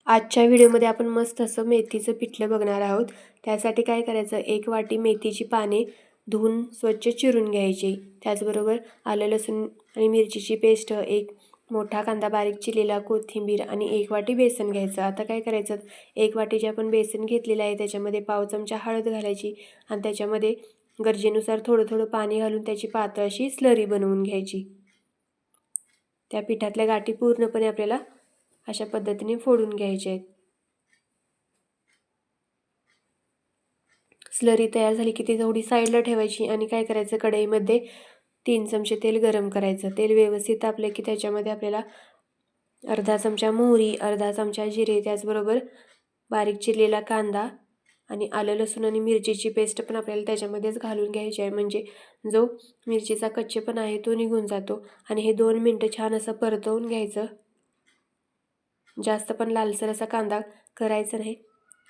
आजच्या व्हिडिओमध्ये आपण मस्त असं मेथीचं पिठलं बघणार आहोत। त्यासाठी काय करायचं, 1 वाटी मेथीची पाने धुवून स्वच्छ चिरून घ्यायची। त्याचबरोबर आलं लसूण आणि मिरचीची पेस्ट, 1 मोठा कांदा बारीक चिरलेला, कोथिंबीर आणि 1 वाटी बेसन घ्यायचं। आता काय करायचं, 1 वाटी जे आपण बेसन घेतलेलं आहे त्याच्यामध्ये पाव चमचा हळद घालायची आणि त्याच्यामध्ये गरजेनुसार थोडं थोडं पाणी घालून त्याची पातळ अशी स्लरी बनवून घ्यायची। त्या पिठातल्या गाठी पूर्णपणे आपल्याला अशा पद्धतीने फोडून घ्यायचे आहेत। स्लरी तयार झाली की ती थोडी साईडला ठेवायची आणि काय करायचं, कढईमध्ये 3 चमचे तेल गरम करायचं। तेल व्यवस्थित तापले की त्याच्यामध्ये आपल्याला अर्धा चमचा मोहरी, अर्धा चमचा जिरे, त्याचबरोबर बारीक चिरलेला कांदा आणि आलं लसूण आणि मिरचीची पेस्ट पण आपल्याला त्याच्यामध्येच घालून घ्यायची आहे, म्हणजे जो मिरचीचा कच्चेपणा आहे तो निघून जातो। आणि हे 2 मिनिटं छान असं परतवून घ्यायचं। जास्त पण लालसर असा कांदा करायचा नाही।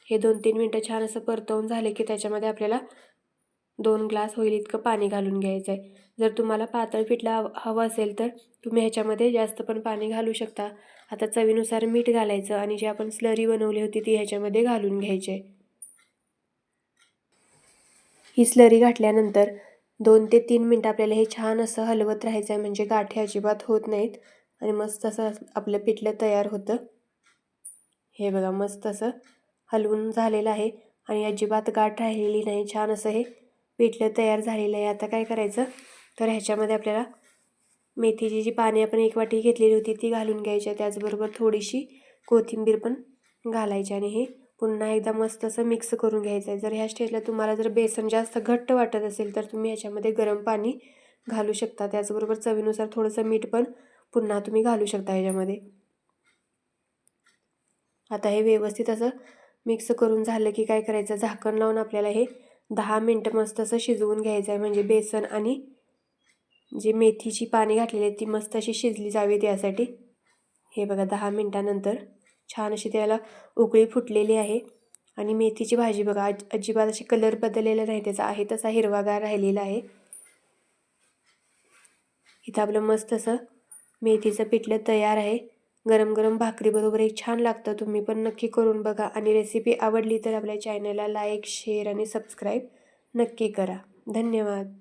हे 2-3 मिनिटं छान असं परतवून झाले की त्याच्यामध्ये आपल्याला 2 ग्लास होईल इतकं पाणी घालून घ्यायचं आहे। जर तुम्हाला पातळ पिठलं हवं असेल तर तुम्ही ह्याच्यामध्ये जास्त पण पाणी घालू शकता। आता चवीनुसार मीठ घालायचं आणि जी आपण स्लरी बनवली होती ती ह्याच्यामध्ये घालून घ्यायची आहे। ही स्लरी घातल्यानंतर 2 ते 3 मिनिटं आपल्याला हे छान असं हलवत राहायचं आहे, म्हणजे गाठी अजिबात होत नाहीत आणि मस्त असं आपलं पिठलं तयार होतं। हे बघा मस्त असं हलवून झालेलं आहे आणि अजिबात गाठ राहिलेली नाही। छान असं हे पिठलं तयार झालेलं आहे। आता काय करायचं, तर ह्याच्यामध्ये आपल्याला मेथीची जी पाने आपण 1 वाटी घेतलेली होती ती घालून घ्यायची आहे। त्याचबरोबर थोडीशी कोथिंबीर पण घालायची आणि हे पुन्हा एकदा मस्त असं मिक्स करून घ्यायचं आहे। जर ह्या स्टेजला तुम्हाला जर बेसन जास्त घट्ट वाटत असेल तर तुम्ही ह्याच्यामध्ये गरम पाणी घालू शकता। त्याचबरोबर चवीनुसार थोडंसं मीठ पण पुन्हा तुम्ही घालू शकता ह्याच्यामध्ये। आता हे व्यवस्थित असं मिक्स करून झालं की काय करायचं, झाकण लावून आपल्याला हे 10 मिनिटं मस्त असं शिजवून घ्यायचं आहे, म्हणजे बेसन आणि जी मेथीची पाने घातलेली आहेत ती मस्त अशी शिजली जावी त्यासाठी। हे बघा 10 मिनिटानंतर छान अशी त्याला उकळी फुटलेली आहे आणि मेथीची भाजी बघा अजिबात अशी कलर बदललेला नाही, त्याचा आहे तसा हिरवागार राहिलेला आहे। इथं आपलं मस्त असं मेथीचं पिठलं तयार आहे। गरम गरम भाकरीबरोबर एक छान लागतं। तुम्ही पण नक्की करून बघा आणि रेसिपी आवडली तर आपल्या चॅनलला लाईक, शेअर आणि सबस्क्राईब नक्की करा। धन्यवाद।